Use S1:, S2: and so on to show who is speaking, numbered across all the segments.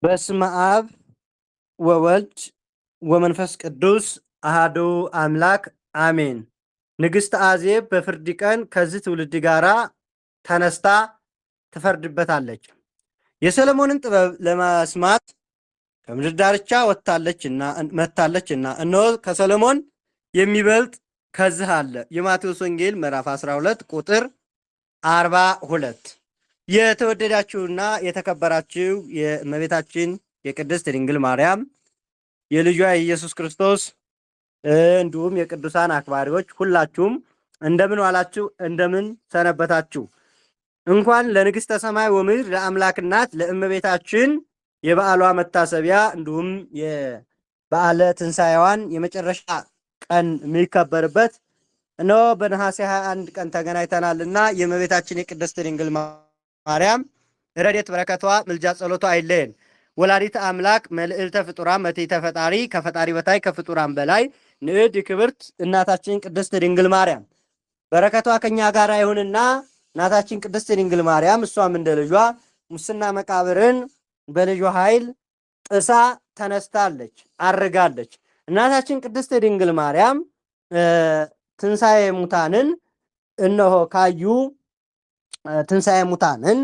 S1: በስመ አብ ወወልድ ወመንፈስ ቅዱስ አሃዱ አምላክ አሜን። ንግሥት አዜብ በፍርድ ቀን ከዚህ ትውልድ ጋር ተነስታ ትፈርድበታለች። የሰለሞንን ጥበብ ለመስማት ከምድር ዳርቻ መጥታለችና እነሆ ከሰለሞን የሚበልጥ ከዚህ አለ። የማቴዎስ ወንጌል ምዕራፍ 12 ቁጥር 42። የተወደዳችሁና የተከበራችሁ የእመቤታችን የቅድስት ድንግል ማርያም የልጇ የኢየሱስ ክርስቶስ እንዲሁም የቅዱሳን አክባሪዎች ሁላችሁም እንደምን ዋላችሁ? እንደምን ሰነበታችሁ? እንኳን ለንግሥተ ሰማይ ወምድር ለአምላክ እናት ለእመቤታችን የበዓሏ መታሰቢያ እንዲሁም የበዓለ ትንሣኤዋን የመጨረሻ ቀን የሚከበርበት እነሆ በነሐሴ 21 ቀን ተገናኝተናልና የእመቤታችን የቅድስት ድንግል ማርያም ረድኤት በረከቷ ምልጃ ጸሎቷ አይለየን። ወላዲተ አምላክ መልዕልተ ፍጡራን መትሕተ ፈጣሪ ከፈጣሪ በታይ ከፍጡራን በላይ ንዕድ ክብርት እናታችን ቅድስት ድንግል ማርያም በረከቷ ከኛ ጋር ይሁንና እናታችን ቅድስት ድንግል ማርያም እሷም እንደ ልጇ ሙስና መቃብርን በልጇ ኃይል ጥሳ ተነስታለች፣ አርጋለች። እናታችን ቅድስት ድንግል ማርያም ትንሣኤ ሙታንን እነሆ ካዩ ትንሣኤ ሙታንን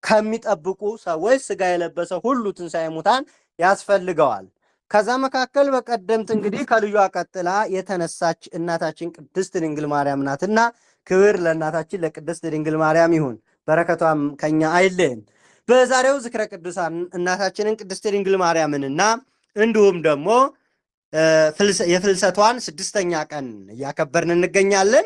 S1: ከሚጠብቁ ሰዎች ሥጋ የለበሰ ሁሉ ትንሣኤ ሙታን ያስፈልገዋል። ከዛ መካከል በቀደምት እንግዲህ ከልጇ ቀጥላ የተነሳች እናታችን ቅድስት ድንግል ማርያም ናትና ክብር ለእናታችን ለቅድስት ድንግል ማርያም ይሁን፣ በረከቷም ከኛ አይለየን። በዛሬው ዝክረ ቅዱሳን እናታችንን ቅድስት ድንግል ማርያምንና እንዲሁም ደግሞ የፍልሰቷን 6ኛ ቀን እያከበርን እንገኛለን።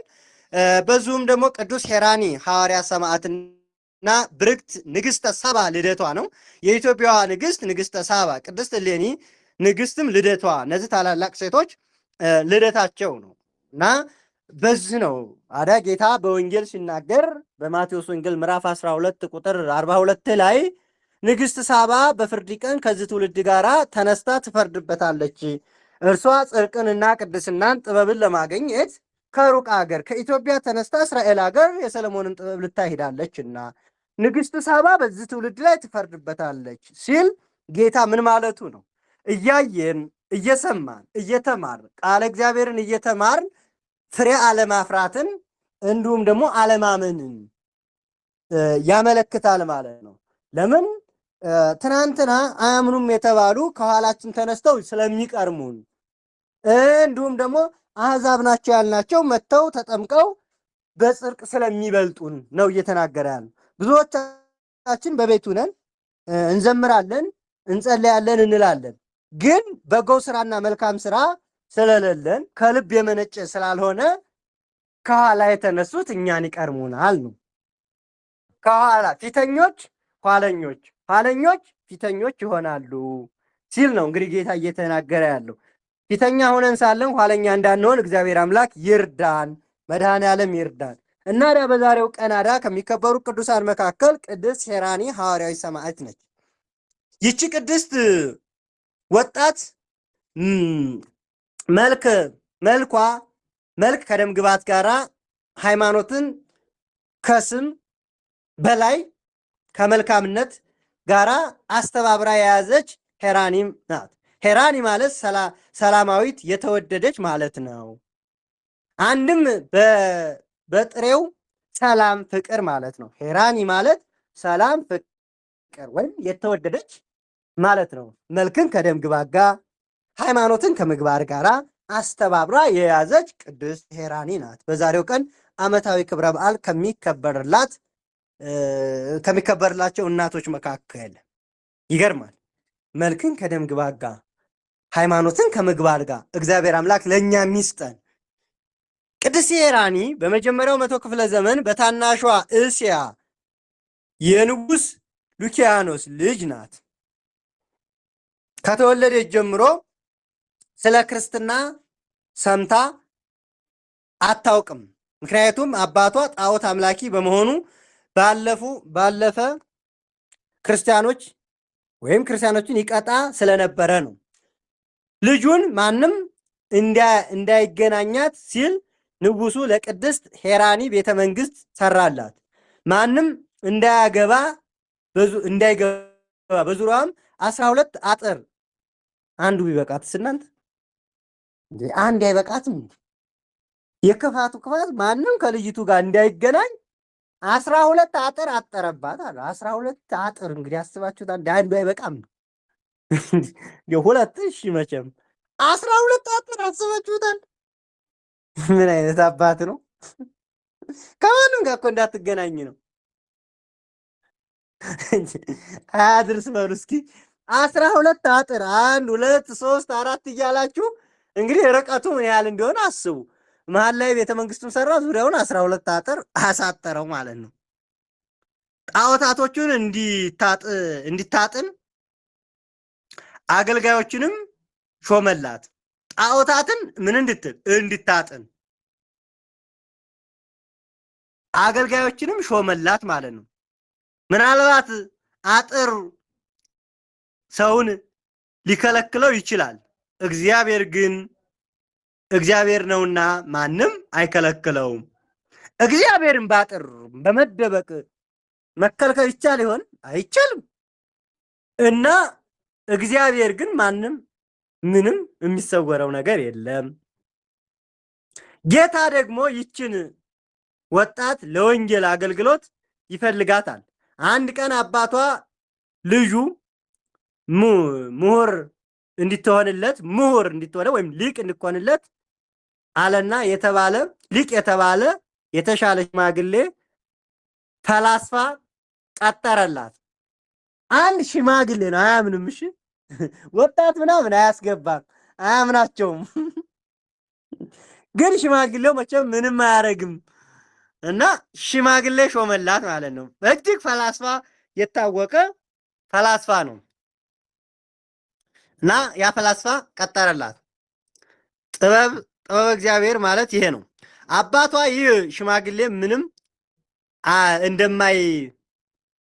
S1: በዚሁም ደግሞ ቅዱስ ሄራኒ ሐዋርያ ሰማዕትና ብርክት ንግሥተ ሳባ ልደቷ ነው። የኢትዮጵያዋ ንግሥት ንግሥተ ሳባ፣ ቅድስት እሌኒ ንግሥትም ልደቷ፣ እነዚህ ታላላቅ ሴቶች ልደታቸው ነው እና በዚህ ነው አዳ ጌታ በወንጌል ሲናገር በማቴዎስ ወንጌል ምዕራፍ 12 ቁጥር 42 ላይ ንግሥት ሳባ በፍርድ ቀን ከዚህ ትውልድ ጋር ተነስታ ትፈርድበታለች። እርሷ ጽድቅንና ቅድስናን ጥበብን ለማግኘት ከሩቅ አገር ከኢትዮጵያ ተነስታ እስራኤል አገር የሰለሞንን ጥበብ ልታሄዳለችና ንግሥት ሳባ በዚህ ትውልድ ላይ ትፈርድበታለች ሲል ጌታ ምን ማለቱ ነው? እያየን እየሰማን እየተማር ቃለ እግዚአብሔርን እየተማርን ፍሬ አለማፍራትን እንዲሁም ደግሞ አለማመንን ያመለክታል ማለት ነው። ለምን ትናንትና አያምኑም የተባሉ ከኋላችን ተነስተው ስለሚቀርሙን እንዲሁም ደግሞ አሕዛብ ናቸው ያልናቸው መጥተው ተጠምቀው በጽድቅ ስለሚበልጡን ነው እየተናገረ ያለ። ብዙዎቻችን በቤቱ ነን፣ እንዘምራለን፣ እንጸለያለን፣ እንላለን። ግን በጎ ስራና መልካም ስራ ስለሌለን ከልብ የመነጨ ስላልሆነ ከኋላ የተነሱት እኛን ይቀርሙናል ነው። ከኋላ ፊተኞች ኋለኞች፣ ኋለኞች ፊተኞች ይሆናሉ ሲል ነው እንግዲህ ጌታ እየተናገረ ያለው። ፊተኛ ሆነን ሳለን ኋለኛ እንዳንሆን እግዚአብሔር አምላክ ይርዳን፣ መድኃኔ ዓለም ይርዳን። እና በዛሬው ቀናዳ ከሚከበሩ ቅዱሳን መካከል ቅድስት ሄራኒ ሐዋርያዊ ሰማዕት ነች። ይቺ ቅድስት ወጣት መልክ ከደም ግባት ጋራ ሃይማኖትን ከስም በላይ ከመልካምነት ጋራ አስተባብራ የያዘች ሄራኒ ናት። ሄራኒ ማለት ሰላማዊት የተወደደች ማለት ነው። አንድም በጥሬው ሰላም ፍቅር ማለት ነው። ሄራኒ ማለት ሰላም ፍቅር ወይም የተወደደች ማለት ነው። መልክን ከደም ግባት ጋር ሃይማኖትን ከምግባር ጋር አስተባብራ የያዘች ቅድስት ሄራኒ ናት። በዛሬው ቀን ዓመታዊ ክብረ በዓል ከሚከበርላቸው እናቶች መካከል ይገርማል። መልክን ከደም ግባት ጋር ሃይማኖትን ከምግባር ጋር እግዚአብሔር አምላክ ለእኛ ሚስጠን። ቅድስት ሄራኒ በመጀመሪያው 100 ክፍለ ዘመን በታናሿ እስያ የንጉሥ ሉኪያኖስ ልጅ ናት። ከተወለደች ጀምሮ ስለ ክርስትና ሰምታ አታውቅም። ምክንያቱም አባቷ ጣዖት አምላኪ በመሆኑ ባለፈ ክርስቲያኖችን ይቀጣ ስለነበረ ነው። ልጁን ማንም እንዳይገናኛት ሲል ንጉሱ ለቅድስት ሄራኒ ቤተ መንግስት ሰራላት። ማንም እንዳይገባ በዙሪያዋም 12 አጥር አንዱ ቢበቃትስ እናንተ አንድ አይበቃትም? የክፋቱ ክፋት ማንም ከልጅቱ ጋር እንዳይገናኝ 12 አጥር አጠረባት አለ። 12 አጥር እንግዲህ አስባችሁታል። አንዱ አይበቃም ሁለት እሺ መቼም 12 አጥር አስባችሁታል። ምን አይነት አባት ነው? ከማንም ጋር እኮ እንዳትገናኝ ነው። አያድርስ በሉ እስኪ 12 አጥር 1 2 3 4 እያላችሁ እንግዲህ ርቀቱ ምን ያህል እንደሆነ አስቡ። መሀል ላይ ቤተ መንግስቱን ሰራ፣ ዙሪያውን 12 አጥር አሳጠረው ማለት ነው። ጣዖታቶቹን እንዲታጥን አገልጋዮችንም ሾመላት። ጣዖታትን ምን እንድታጥን አገልጋዮችንም ሾመላት ማለት ነው። ምናልባት አጥር ሰውን ሊከለክለው ይችላል። እግዚአብሔር ግን እግዚአብሔር ነውና ማንም አይከለክለውም። እግዚአብሔርን በአጥር በመደበቅ መከልከል ይቻል ይሆን? አይቻልም። እና እግዚአብሔር ግን ማንም ምንም የሚሰወረው ነገር የለም። ጌታ ደግሞ ይችን ወጣት ለወንጌል አገልግሎት ይፈልጋታል። አንድ ቀን አባቷ ልጁ ምሁር እንድትሆነ ወይም ሊቅ እንድትሆንለት አለና ሊቅ የተባለ የተሻለ ሽማግሌ ፈላስፋ ቀጠረላት። አንድ ሽማግሌ ነው፣ አያምንም። እሺ ወጣት ምናምን አያስገባም፣ አያምናቸውም። ግን ሽማግሌው መቼም ምንም አያረግም እና ሽማግሌ ሾመላት ማለት ነው። እጅግ ፈላስፋ የታወቀ ፈላስፋ ነው እና ያ ፈላስፋ ቀጠረላት። ጥበብ እግዚአብሔር ማለት ይሄ ነው። አባቷ ይህ ሽማግሌ ምንም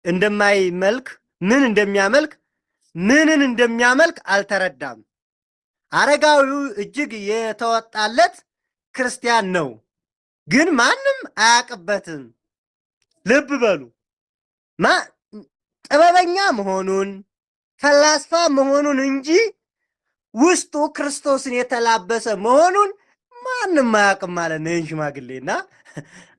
S1: እንደማይመልክ ምንን እንደሚያመልክ አልተረዳም። አረጋዊው እጅግ የተወጣለት ክርስቲያን ነው፣ ግን ማንም አያውቅበትም። ልብ በሉ፣ ጥበበኛ መሆኑን ፈላስፋ መሆኑን እንጂ ውስጡ ክርስቶስን የተላበሰ መሆኑን ማንም አያውቅም ማለት ነው። ይህን ሽማግሌና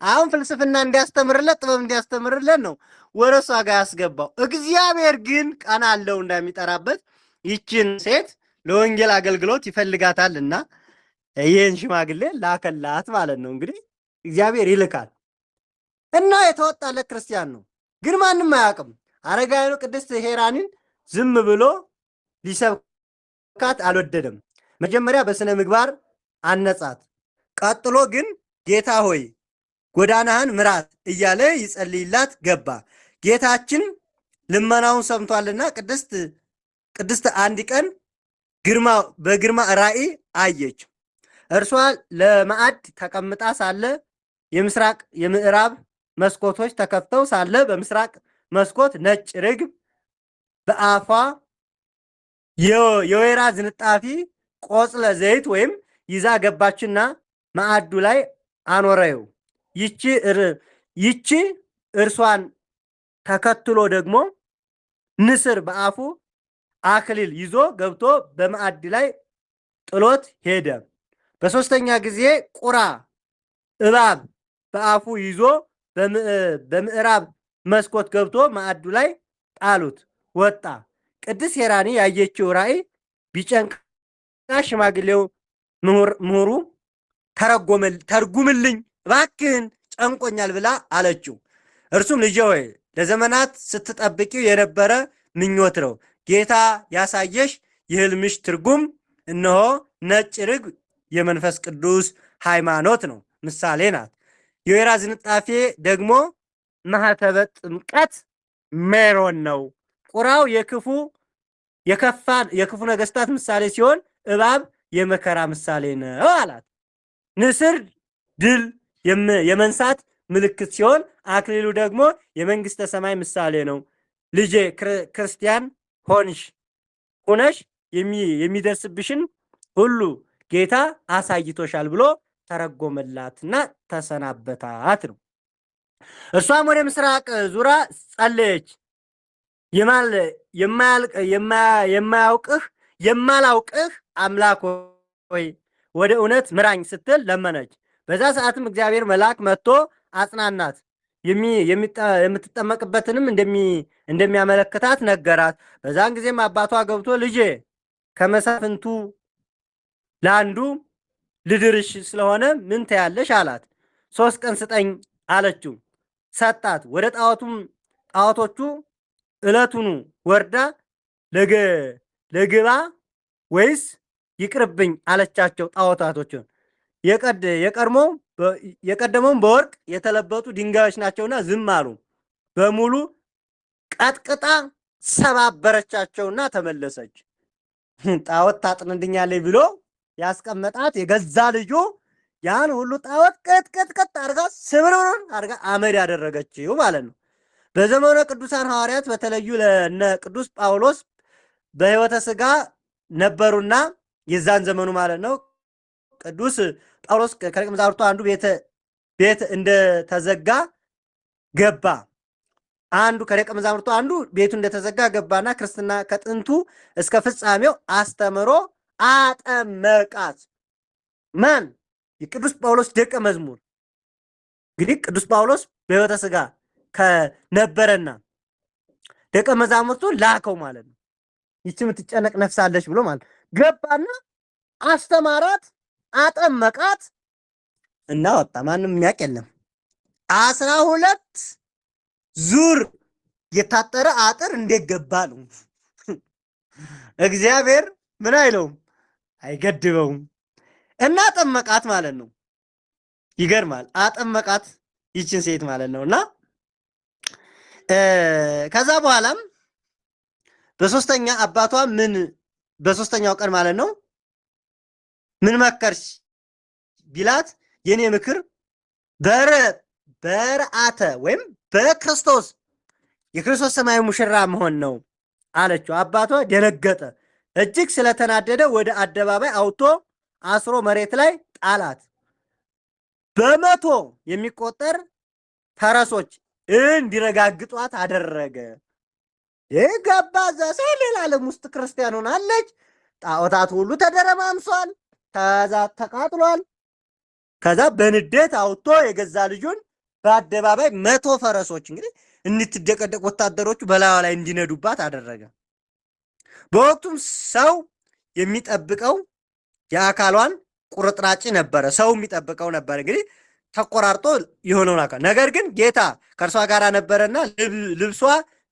S1: አሁን ፍልስፍና እንዲያስተምርለት ጥበብ እንዲያስተምርለት ነው ወደ እሷ ጋር ያስገባው። እግዚአብሔር ግን ቀን አለው እንደሚጠራበት ይችን ሴት ለወንጌል አገልግሎት ይፈልጋታልና ይህን ሽማግሌ ላከላት ማለት ነው። እንግዲህ እግዚአብሔር ይልካል እና የተወጣለት ክርስቲያን ነው፣ ግን ማንም አያውቅም። አረጋዊው ቅድስት ሄራንን ዝም ብሎ ሊሰብካት አልወደደም። መጀመሪያ በስነ ምግባር አነጻት። ቀጥሎ ግን ጌታ ሆይ ጎዳናህን ምራት እያለ ይጸልይላት ገባ። ጌታችን ልመናውን ሰምቷልና ቅድስት አንድ ቀን በግርማ ራእይ አየች። እርሷ ለማዕድ ተቀምጣ ሳለ የምዕራብ መስኮቶች ተከፍተው ሳለ በምስራቅ መስኮት ነጭ ርግብ በአፏ የወይራ ዝንጣፊ ቆጽለ ዘይት ወይም ይዛ ገባችና ማዕዱ ላይ አኖረው። ይቺ እርሷን ተከትሎ ደግሞ ንስር በአፉ አክሊል ይዞ ገብቶ በማዕድ ላይ ጥሎት ሄደ። በሶስተኛ ጊዜ ቁራ እባብ በአፉ ይዞ በምዕራብ መስኮት ገብቶ ማዕዱ ላይ ጣሉት፣ ወጣ። ቅድስት ሄራኒ ያየችው ራእይ ቢጨንቅና ሽማግሌው ምሁሩ ተርጉምልኝ እባክህን ጨንቆኛል ብላ አለችው። እርሱም ልጄ ሆይ ለዘመናት ስትጠብቂው የነበረ ምኞት ነው። ጌታ ያሳየሽ የህልምሽ ትርጉም እነሆ ነጭ ርግብ የመንፈስ ቅዱስ ሃይማኖት ነው፣ ምሳሌ ናት። የወይራ ዝንጣፌ ደግሞ ማኅተበ ጥምቀት ሜሮን ነው። ቁራው የክፉ ነገስታት ምሳሌ ሲሆን እባብ የመከራ ምሳሌ ነው አላት። ንስር ድል የመንሳት ምልክት ሲሆን አክሊሉ ደግሞ የመንግስተ ሰማይ ምሳሌ ነው። ልጄ ክርስቲያን ሁነሽ የሚደርስብሽን ሁሉ ጌታ አሳይቶሻል ብሎ ተረጎመላትና ተሰናበታት ነው። እሷም ወደ ምስራቅ ዙራ ጸለየች። የማላውቅህ አምላክ ሆይ ወደ እውነት ምራኝ ስትል ለመነች። በዛ ሰዓትም እግዚአብሔር መልአክ መጥቶ አጽናናት። የምትጠመቅበትንም እንደሚያመለክታት ነገራት። በዛን ጊዜም አባቷ ገብቶ ልጄ ከመሳፍንቱ ለአንዱ ልድርሽ ስለሆነ ምን ትያለሽ አላት። 3 ቀን ስጠኝ አለችው። ሰጣት። ወደ ጣዖቶቹ ዕለቱኑ ወርዳ ለግባ ወይስ ይቅርብኝ አለቻቸው። ጣዖታቶችን የቀደመውን በወርቅ የተለበጡ ድንጋዮች ናቸውና ዝም አሉ። በሙሉ ቀጥቅጣ ሰባበረቻቸውና ተመለሰች። ጣዖት ታጥንድኛለች ብሎ ያስቀመጣት የገዛ ልጁ ያን ሁሉ ጣዖት ቅጥቅጥቅጥ አርጋ ስብርብር አርጋ አመድ ያደረገችው ማለት ነው። በዘመነ ቅዱሳን ሐዋርያት በተለዩ ለነ ቅዱስ ጳውሎስ በሕይወተ ሥጋ ነበሩና የዛን ዘመኑ ማለት ነው። ቅዱስ ጳውሎስ ከደቀ መዛሙርቱ አንዱ ቤት እንደተዘጋ ገባ። ከደቀ መዛሙርቱ አንዱ ቤቱ እንደተዘጋ ገባና ክርስትና ከጥንቱ እስከ ፍጻሜው አስተምሮ አጠመቃት። ማን? የቅዱስ ጳውሎስ ደቀ መዝሙር። እንግዲህ ቅዱስ ጳውሎስ በሕይወተ ሥጋ ከነበረና ደቀ መዛሙርቱ ላከው ማለት ነው። ይቺ የምትጨነቅ ነፍስ አለች ብሎ ማለት ገባና አስተማራት፣ አጠመቃት እና ወጣ። ማንም የሚያውቅ የለም። 12 ዙር የታጠረ አጥር እንዴት ገባ ነው። እግዚአብሔር ምን አይለውም፣ አይገድበውም። እና አጠመቃት ማለት ነው። ይገርማል። አጠመቃት ይችን ሴት ማለት ነው። እና ከዛ በኋላም በሶስተኛው ቀን ማለት ነው ምን መከርሽ ቢላት የኔ ምክር በርአተ ወይም በክርስቶስ የክርስቶስ ሰማያዊ ሙሽራ መሆን ነው አለችው። አባቷ ደነገጠ። እጅግ ስለተናደደ ወደ አደባባይ አውጥቶ አስሮ መሬት ላይ ጣላት። በመቶ የሚቆጠር ፈረሶች እንዲረጋግጧት አደረገ። የገባ ዘሰ ሌላ ዓለም ውስጥ ክርስቲያን ሆናለች። ጣዖታት ሁሉ ተደረማምሷል። ከዛ ተቃጥሏል። ከዛ በንዴት አውጥቶ የገዛ ልጁን በአደባባይ 100 ፈረሶች እንግዲህ እንድትደቀደቅ ወታደሮቹ በላዩ ላይ እንዲነዱባት አደረገ። በወቅቱም ሰው የሚጠብቀው የአካሏን ቁርጥራጭ ነበረ። ሰው የሚጠብቀው ነበር እንግዲህ ተቆራርጦ የሆነውን አካል። ነገር ግን ጌታ ከእርሷ ጋር ነበረና ልብሷ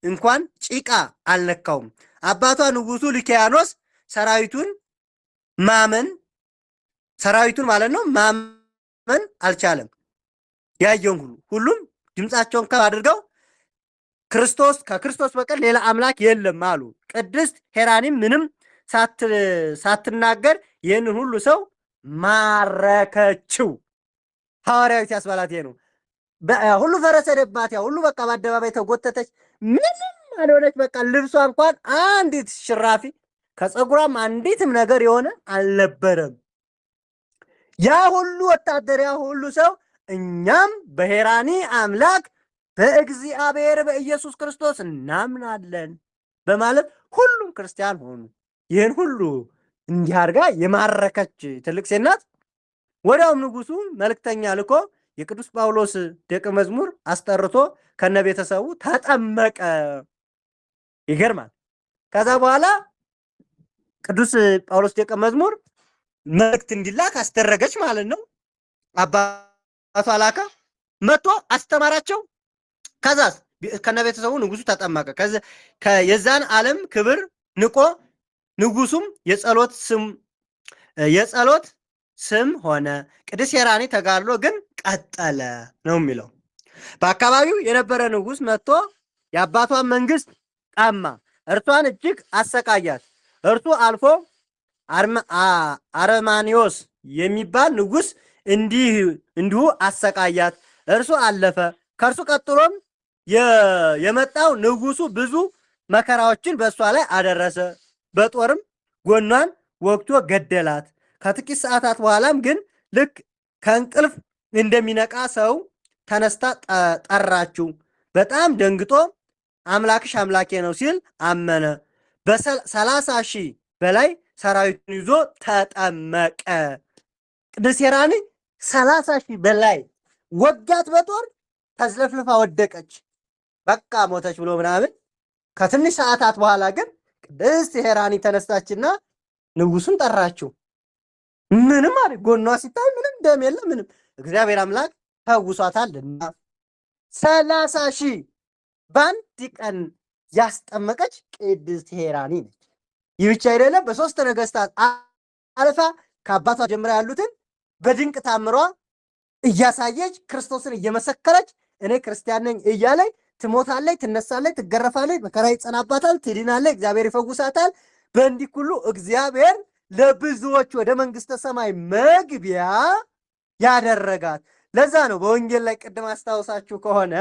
S1: እንኳን ጭቃ አልነካውም። አባቷ ንጉሱ ሊኪያኖስ ሰራዊቱን ማለት ነው ማመን አልቻለም። ያየውን ሁሉም ድምፃቸውን ከፍ አድርገው ከክርስቶስ በቀር ሌላ አምላክ የለም አሉ። ቅድስት ሄራኒም ምንም ሳትናገር ይህንን ሁሉ ሰው ማረከችው። ሐዋርያዊት ያስባላት ይሄ ነው። ሁሉ ፈረሰደባት። ሁሉ በቃ በአደባባይ ተጎተተች። ምንም አልሆነች። በቃ ልብሷ እንኳን አንዲት ሽራፊ ከፀጉሯም አንዲትም ነገር የሆነ አልነበረም። ያ ሁሉ ወታደር፣ ያ ሁሉ ሰው እኛም በሄራኒ አምላክ በእግዚአብሔር በኢየሱስ ክርስቶስ እናምናለን በማለት ሁሉም ክርስቲያን ሆኑ። ይህን ሁሉ እንዲህ አድርጋ የማረከች ትልቅ ሴት ናት። ወዲያውም ንጉሱ መልእክተኛ ልኮ የቅዱስ ጳውሎስ ደቀ መዝሙር አስጠርቶ ከነ ቤተሰቡ ተጠመቀ። ይገርማል። ከዛ በኋላ ቅዱስ ጳውሎስ ደቀ መዝሙር መልእክት እንዲላክ አስደረገች ማለት ነው። አባቷ ላካ መጥቶ አስተማራቸው። ከዛስ ከነ ቤተሰቡ ንጉሱ ተጠመቀ። የዛን ዓለም ክብር ንቆ ንጉሱም የጸሎት ስም ሆነ። ቅድስት ሄራኒ ተጋድሎ ግን ቀጠለ ነው የሚለው። በአካባቢው የነበረ ንጉስ መጥቶ የአባቷን መንግስት ቀማ፣ እርሷን እጅግ አሰቃያት። እርሱ አልፎ አርማኒዮስ የሚባል ንጉስ እንዲሁ አሰቃያት። እርሱ አለፈ። ከእርሱ ቀጥሎም የመጣው ንጉሱ ብዙ መከራዎችን በእሷ ላይ አደረሰ። በጦርም ጎኗን ወግቶ ገደላት። ከጥቂት ሰዓታት በኋላም ግን ልክ ከእንቅልፍ እንደሚነቃ ሰው ተነስታ ጠራችው። በጣም ደንግጦ አምላክሽ አምላኬ ነው ሲል አመነ። በ30,000 በላይ ሰራዊቱን ይዞ ተጠመቀ። ቅድስት ሄራኒ 30,000 በላይ ወጋት በጦር ተዝለፍልፋ ወደቀች። በቃ ሞተች ብሎ ምናምን። ከትንሽ ሰዓታት በኋላ ግን ቅድስት ሄራኒ ተነስታችና ንጉሱን ጠራችው። ምንም አለ ጎኗ ሲታይ ምንም ደም የለ ምንም። እግዚአብሔር አምላክ ፈውሷታልና 30,000 በአንድ ቀን ያስጠመቀች ቅድስት ሄራኒ ነች። ይህ ብቻ አይደለም። በሶስት ነገስታት አልፋ ከአባቷ ጀምራ ያሉትን በድንቅ ታምሯ እያሳየች ክርስቶስን እየመሰከረች እኔ ክርስቲያን ነኝ እያለች ትሞታለች፣ ትነሳለች፣ ትገረፋለች፣ መከራ ይጸናባታል፣ ትድናለች፣ እግዚአብሔር ይፈውሳታል። በእንዲህ ሁሉ እግዚአብሔር ለብዙዎች ወደ መንግስተ ሰማይ መግቢያ ያደረጋት። ለዛ ነው በወንጌል ላይ ቅድም አስታውሳችሁ ከሆነ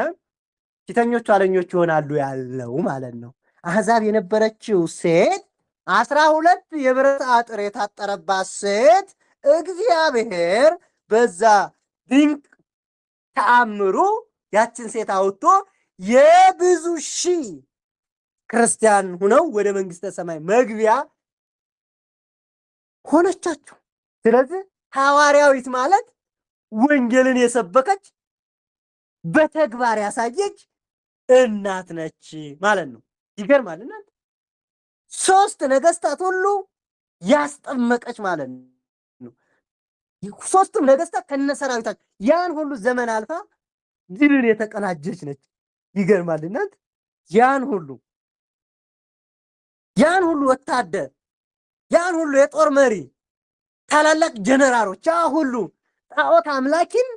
S1: ፊተኞቹ ኋለኞች ይሆናሉ ያለው ማለት ነው። አሕዛብ የነበረችው ሴት 12 የብረት አጥር የታጠረባት ሴት እግዚአብሔር በዛ ድንቅ ተአምሩ ያችን ሴት አውጥቶ የብዙ ሺህ ክርስቲያን ሁነው ወደ መንግስተ ሰማይ መግቢያ ሆነቻቸው። ስለዚህ ሐዋርያዊት ማለት ወንጌልን የሰበከች በተግባር ያሳየች እናት ነች ማለት ነው። ይገርማል። እናት 3 ነገስታት ሁሉ ያስጠመቀች ማለት ነው። 3ቱም ነገስታት ከነሰራዊታቸው ያን ሁሉ ዘመን አልፋ ድልን የተቀናጀች ነች። ይገርማል። እናት ያን ሁሉ ወታደር ያን ሁሉ የጦር መሪ ታላላቅ ጀነራሎች ያ ሁሉ ጣዖት አምላኪን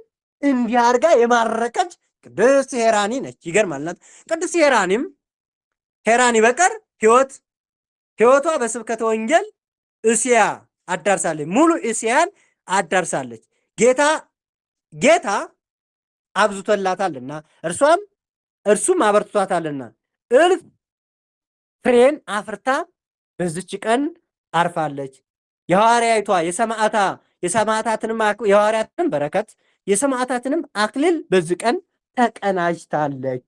S1: እንዲህ አድርጋ የማረከች ቅድስት ሄራኒ ነች። ይገርማል። እናት ቅድስት ሄራኒ በቀር ህይወቷ በስብከተ ወንጌል እስያ አዳርሳለች። ሙሉ እስያን አዳርሳለች። ጌታ አብዝቶላታልና እርሱም አበርትቷታልና እልፍ ፍሬን አፍርታ በዚች ቀን አርፋለች። የሐዋርያይቷ የሐዋርያትንም በረከት የሰማዕታትንም አክሊል በዚህ ቀን ተቀናጅታለች።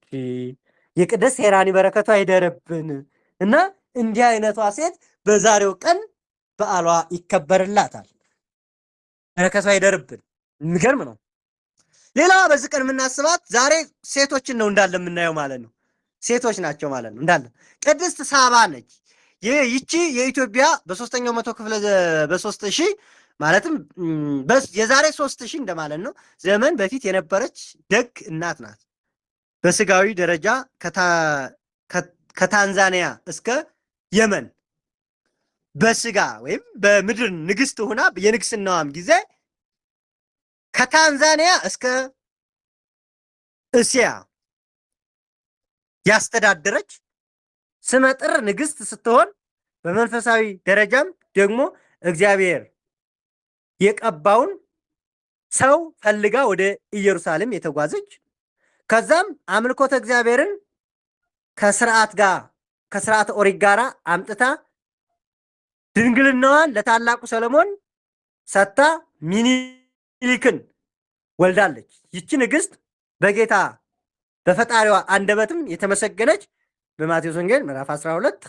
S1: የቅድስት ሄራኒ በረከቷ ይደርብን እና እንዲህ አይነቷ ሴት በዛሬው ቀን በዓሏ ይከበርላታል። በረከቷ ይደርብን። የሚገርም ነው። ሌላዋ በዚህ ቀን የምናስባት ዛሬ ሴቶችን ነው እንዳለ የምናየው ማለት ነው። ሴቶች ናቸው ማለት ነው እንዳለ። ቅድስት ሳባ ነች። ይቺ የኢትዮጵያ በ3ኛው መቶ ክፍለ በ3000 ማለትም የዛሬ 3000 እንደማለት ነው ዘመን በፊት የነበረች ደግ እናት ናት። በስጋዊ ደረጃ ከታንዛኒያ እስከ የመን በስጋ ወይም በምድር ንግስት ሆና የንግስናዋም ጊዜ ከታንዛኒያ እስከ እስያ ያስተዳደረች ስመጥር ንግስት ስትሆን በመንፈሳዊ ደረጃም ደግሞ እግዚአብሔር የቀባውን ሰው ፈልጋ ወደ ኢየሩሳሌም የተጓዘች ከዛም አምልኮተ እግዚአብሔርን ከስርዓተ ኦሪት ጋር አምጥታ ድንግልናዋን ለታላቁ ሰለሞን ሰጥታ ሚኒሊክን ወልዳለች። ይቺ ንግስት በጌታ በፈጣሪዋ አንደበትም የተመሰገነች በማቴዎስ ወንጌል ምዕራፍ 12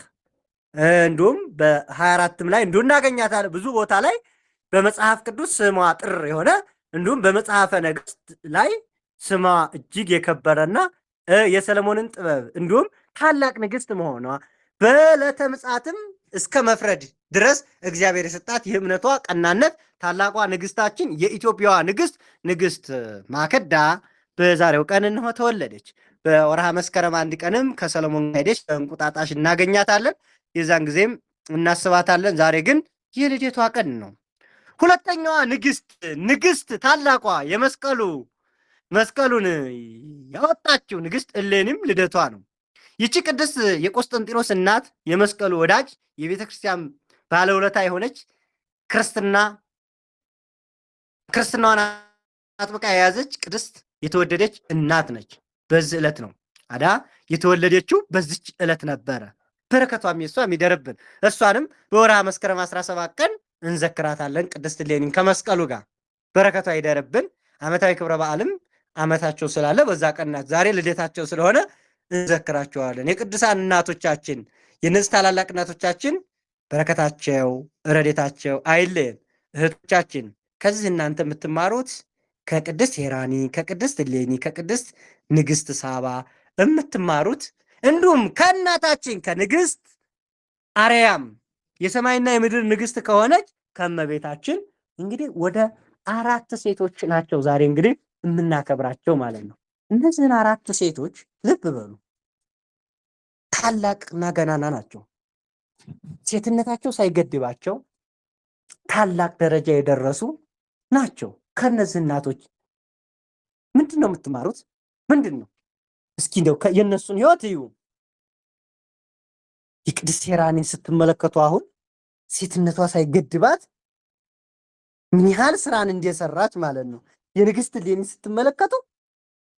S1: እንዲሁም በ24ም ላይ እንዲሁ እናገኛታለን። ብዙ ቦታ ላይ በመጽሐፍ ቅዱስ ስሟ ጥር የሆነ እንዲሁም በመጽሐፈ ነገሥት ላይ ስሟ እጅግ የከበረና የሰለሞንን ጥበብ እንዲሁም ታላቅ ንግስት መሆኗ በዕለተ ምጽአትም እስከ መፍረድ ድረስ እግዚአብሔር የሰጣት የእምነቷ ቀናነት ታላቋ ንግስታችን የኢትዮጵያዋ ንግስት ማክዳ በዛሬው ቀን እንሆ ተወለደች። በወርሃ መስከረም 1 ቀንም ከሰለሞን ሄደች በእንቁጣጣሽ እናገኛታለን። የዛን ጊዜም እናስባታለን። ዛሬ ግን የልደቷ ቀን ነው። ሁለተኛዋ ንግስት ታላቋ መስቀሉን ያወጣችው ንግስት እሌኒም ልደቷ ነው። ይቺ ቅድስት የቆስጠንጢኖስ እናት የመስቀሉ ወዳጅ የቤተ ክርስቲያን ባለውለታ የሆነች ክርስትናዋን አጥብቃ የያዘች ቅድስት የተወደደች እናት ነች። በዚህ ዕለት ነው አዳ የተወለደችው በዚች ዕለት ነበረ። በረከቷም የሷም ይደርብን። እሷንም በወርሃ መስከረም 17 ቀን እንዘክራታለን። ቅድስት እሌኒን ከመስቀሉ ጋር በረከቷ ይደርብን። ዓመታዊ ክብረ በዓልም ዓመታቸው ስላለ በዛ ቀን ናት። ዛሬ ልደታቸው ስለሆነ እንዘክራቸዋለን። የቅዱሳን እናቶቻችን የእነዚህ ታላላቅ እናቶቻችን በረከታቸው ረዴታቸው አይለየን። እህቶቻችን ከዚህ እናንተ የምትማሩት ከቅድስት ሄራኒ፣ ከቅድስት እሌኒ፣ ከቅድስት ንግሥት ሳባ የምትማሩት እንዲሁም ከእናታችን ከንግሥት አርያም የሰማይና የምድር ንግሥት ከሆነች ከእመቤታችን እንግዲህ ወደ 4 ሴቶች ናቸው ዛሬ እንግዲህ የምናከብራቸው ማለት ነው። እነዚህን 4 ሴቶች ልብ በሉ፣ ታላቅና ገናና ናቸው። ሴትነታቸው ሳይገድባቸው ታላቅ ደረጃ የደረሱ ናቸው። ከነዚህ እናቶች ምንድን ነው የምትማሩት? ምንድን ነው እስኪ እንደው የእነሱን ህይወት እዩ። የቅድስት ሄራኒን ስትመለከቱ አሁን ሴትነቷ ሳይገድባት ምን ያህል ስራን እንደሰራች ማለት ነው። የንግሥት እሌኒን ስትመለከቱ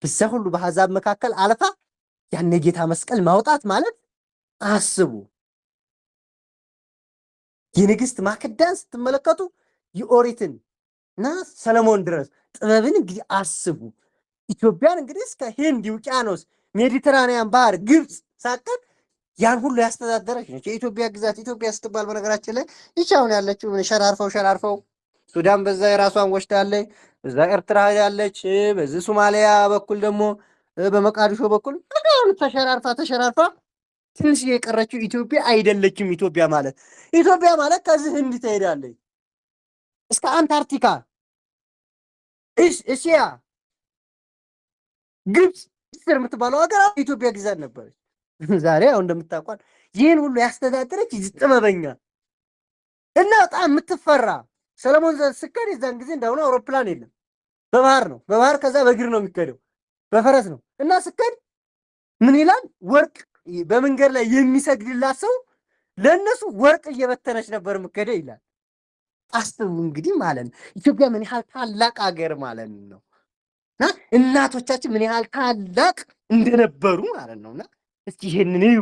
S1: በዛ ሁሉ በአሕዛብ መካከል አልፋ ያን የጌታ መስቀል ማውጣት ማለት አስቡ። የንግሥት ማክዳን ስትመለከቱ የኦሪትን እና ሰለሞን ድረስ ጥበብን እንግዲህ አስቡ። ኢትዮጵያን እንግዲህ እስከ ሂንድ ውቅያኖስ፣ ሜዲትራኒያን ባህር፣ ግብፅ ሳቀን ያን ሁሉ ያስተዳደረች ነች። የኢትዮጵያ ግዛት ኢትዮጵያ ስትባል በነገራችን ላይ ይህች አሁን ያለችው ሸራርፈው ሱዳን በዛ የራሷን ወስዳለች፣ በዛ ኤርትራ ያለች፣ በዚህ ሶማሊያ በኩል ደግሞ በመቃዲሾ በኩል ተሸራርፋ ትንሽ የቀረችው ኢትዮጵያ አይደለችም። ኢትዮጵያ ማለት ከዚህ ህንድ ትሄዳለች እስከ አንታርክቲካ፣ እስያ፣ ግብፅ ስር የምትባለው ሀገር ኢትዮጵያ ግዛት ነበረች። ዛሬ አሁን እንደምታውቋት ይህን ሁሉ ያስተዳደረች ጥበበኛ እና በጣም የምትፈራ ሰለሞን ስከድ የዛን ጊዜ እንደሆነ አውሮፕላን የለም፣ በባህር ነው። በባህር ከዛ በእግር ነው የሚከደው፣ በፈረስ ነው። እና ስከድ ምን ይላል? ወርቅ በመንገድ ላይ የሚሰግድላት ሰው ለእነሱ ወርቅ እየበተነች ነበር የምከደው ይላል። አስቡ እንግዲህ ማለት ነው ኢትዮጵያ ምን ያህል ታላቅ ሀገር ማለት ነው። እና እናቶቻችን ምን ያህል ታላቅ እንደነበሩ ማለት ነውና እስኪ ይሄንን እዩ።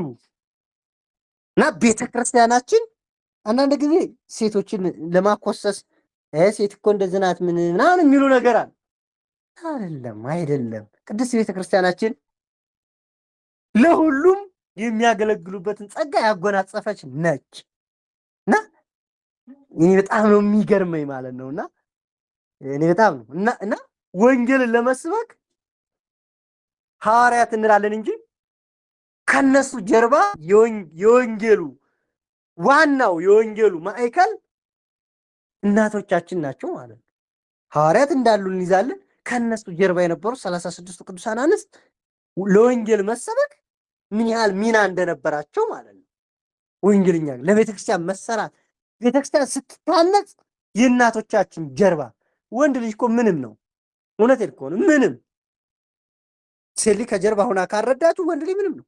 S1: እና ቤተክርስቲያናችን አንዳንድ ጊዜ ሴቶችን ለማኮሰስ ሴት እኮ እንደዚህ ናት ምናምን የሚሉ ነገር አለ። አይደለም። ቅድስት ቤተክርስቲያናችን ለሁሉም የሚያገለግሉበትን ጸጋ ያጎናጸፈች ነች። እና እኔ በጣም ነው የሚገርመኝ ማለት ነውና እኔ በጣም ነው እና ወንጌልን ለመስበክ ሐዋርያት እንላለን እንጂ ከነሱ ጀርባ የወንጌሉ ዋናው የወንጌሉ ማዕከል እናቶቻችን ናቸው ማለት ነው። ሐዋርያት እንዳሉ እንይዛለን። ከነሱ ጀርባ የነበሩ 36ቱ ቅዱሳን አንስት ለወንጌል መሰበክ ምን ያህል ሚና እንደነበራቸው ማለት ነው። ወንጌልኛ ለቤተክርስቲያን መሰራት ቤተክርስቲያን ስትታነጽ የእናቶቻችን ጀርባ ወንድ ልጅ እኮ ምንም ነው። እውነቴን እኮ ነው። ምንም ሴት ልጅ ከጀርባ ሆና ካረዳችሁ ወንድ ልጅ ምንም ነው።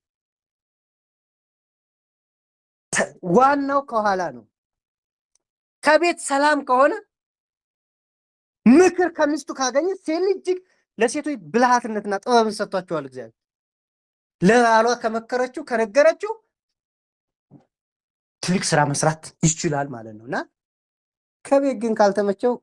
S1: ዋናው ከኋላ ነው። ከቤት ሰላም ከሆነ ምክር ከሚስቱ ካገኘ ሴት ልጅ እጅግ ለሴቶች ብልሃትነትና ጥበብን ሰጥቷቸዋል እግዚአብሔር። ለባሏ ከመከረችው ከነገረችው ትልቅ ስራ መስራት ይችላል ማለት ነውና ከቤት ግን ካልተመቸው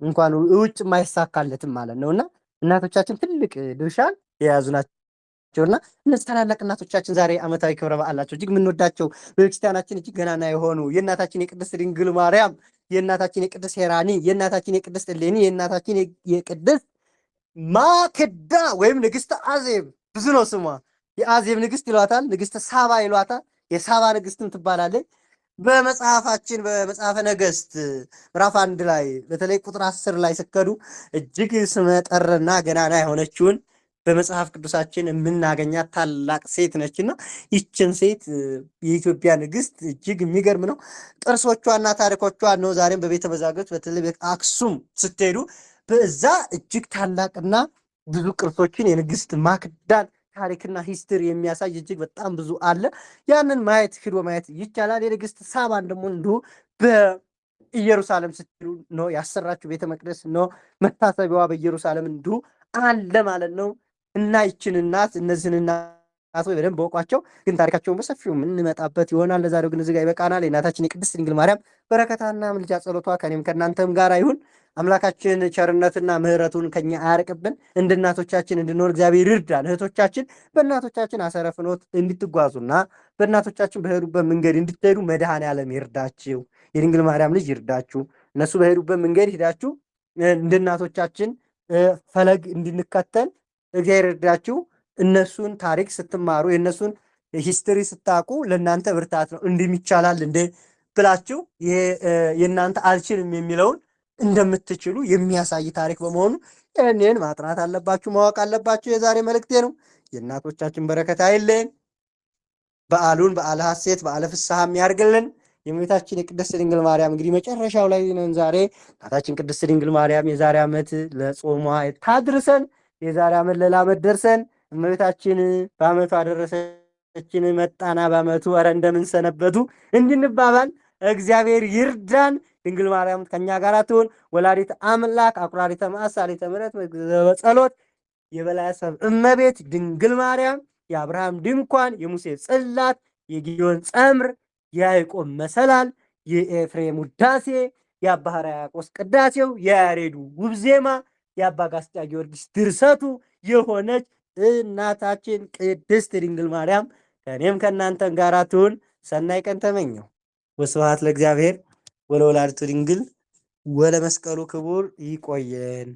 S1: እንኳን ውጭ የማይሳካለትም ማለት ነውና እናቶቻችን ትልቅ ድርሻን የያዙ ናቸውና እነዚህ ታላላቅ እናቶቻችን ዛሬ ዓመታዊ ክብረ በዓላቸው እጅግ የምንወዳቸው በቤተክርስቲያናችን እጅግ ገናና የሆኑ የእናታችን የቅድስት ድንግል ማርያም፣ የእናታችን የቅድስት ሄራኒ፣ የእናታችን የቅድስት እሌኒ፣ የእናታችን የቅድስት ማክዳ ወይም ንግሥተ አዜብ ብዙ ነው ስሟ። የአዜብ ንግሥት ይሏታል፣ ንግሥተ ሳባ ይሏታል። የሳባ ንግሥትም ትባላለች። በመጽሐፋችን በመጽሐፈ ነገሥት ምዕራፍ 1 ላይ በተለይ ቁጥር 10 ላይ ስከዱ እጅግ ስመጠርና ገናና የሆነችውን በመጽሐፍ ቅዱሳችን የምናገኛት ታላቅ ሴት ነችና ይችን ሴት የኢትዮጵያ ንግሥት እጅግ የሚገርም ነው። ቅርሶቿና ታሪኮቿ ነው ዛሬም በቤተ መዛግብት በተለይ አክሱም ስትሄዱ በዛ እጅግ ታላቅና ብዙ ቅርሶችን የንግሥት ማክዳን ታሪክና ሂስትሪ የሚያሳይ እጅግ በጣም ብዙ አለ። ያንን ማየት ሂዶ ማየት ይቻላል። የንግሥት ሳባን ደግሞ እንዲሁ በኢየሩሳሌም ስትሉ ነው ያሰራችው ቤተ መቅደስ ነው መታሰቢያዋ በኢየሩሳሌም እንዲሁ አለ ማለት ነው። እና ይችን እናት እነዚህን አቶ በደንብ በውቋቸው፣ ግን ታሪካቸውን በሰፊው የምንመጣበት ይሆናል። ለዛሬው ግን እዚህ ጋር ይበቃናል። የእናታችን የቅድስት ድንግል ማርያም በረከታና ምልጃ ጸሎቷ ከኔም ከእናንተም ጋር ይሁን። አምላካችን ቸርነትና ምሕረቱን ከኛ አያርቅብን። እንደ እናቶቻችን እንድንኖር እግዚአብሔር ይርዳን። እህቶቻችን በእናቶቻችን አሰረ ፍኖት እንድትጓዙና በእናቶቻችን በሄዱበት መንገድ እንድትሄዱ መድኃኔዓለም ይርዳችሁ። የድንግል ማርያም ልጅ ይርዳችሁ። እነሱ በሄዱበት መንገድ ሂዳችሁ እንደ እናቶቻችን ፈለግ እንድንከተል እግዚአብሔር ይርዳችሁ። እነሱን ታሪክ ስትማሩ የእነሱን ሂስትሪ ስታውቁ ለእናንተ ብርታት ነው። እንዲህም ይቻላል እንደ ብላችሁ ይሄ የእናንተ አልችልም የሚለውን እንደምትችሉ የሚያሳይ ታሪክ በመሆኑ ይህንን ማጥናት አለባችሁ፣ ማወቅ አለባችሁ። የዛሬ መልእክቴ ነው። የእናቶቻችን በረከት አይለየን። በዓሉን በዓለ ሐሴት በዓለ ፍስሐ የሚያርግልን። የእመቤታችን የቅድስት ድንግል ማርያም እንግዲህ መጨረሻው ላይ ነን ዛሬ። እናታችን ቅድስት ድንግል ማርያም የዛሬ ዓመት ለጾሟ ታድርሰን፣ የዛሬ ዓመት ሌላ ዓመት ደርሰን እመቤታችን በዓመቱ አደረሰችን መጣና በዓመቱ ኧረ እንደምንሰነበቱ እንድንባባል እግዚአብሔር ይርዳን። ድንግል ማርያም ከኛ ጋር ትሁን። ወላዲት አምላክ አቁራሪተ መዓት ሰአሊተ ምሕረት በጸሎት የበላይ ሰብ እመቤት ድንግል ማርያም የአብርሃም ድንኳን የሙሴ ጽላት የጊዮን ጸምር የያዕቆብ መሰላል የኤፍሬም ውዳሴ የአባ ሕርያቆስ ቅዳሴው የያሬዱ ውብ ዜማ የአባ ጋስጫ ጊዮርጊስ ድርሰቱ የሆነች እናታችን ቅድስት ድንግል ማርያም ከእኔም ከእናንተም ጋር ትሁን። ሰናይ ቀን ተመኘው። ወስብሐት ለእግዚአብሔር ወለወላዲቱ ድንግል ወለመስቀሉ ክቡር። ይቆየን።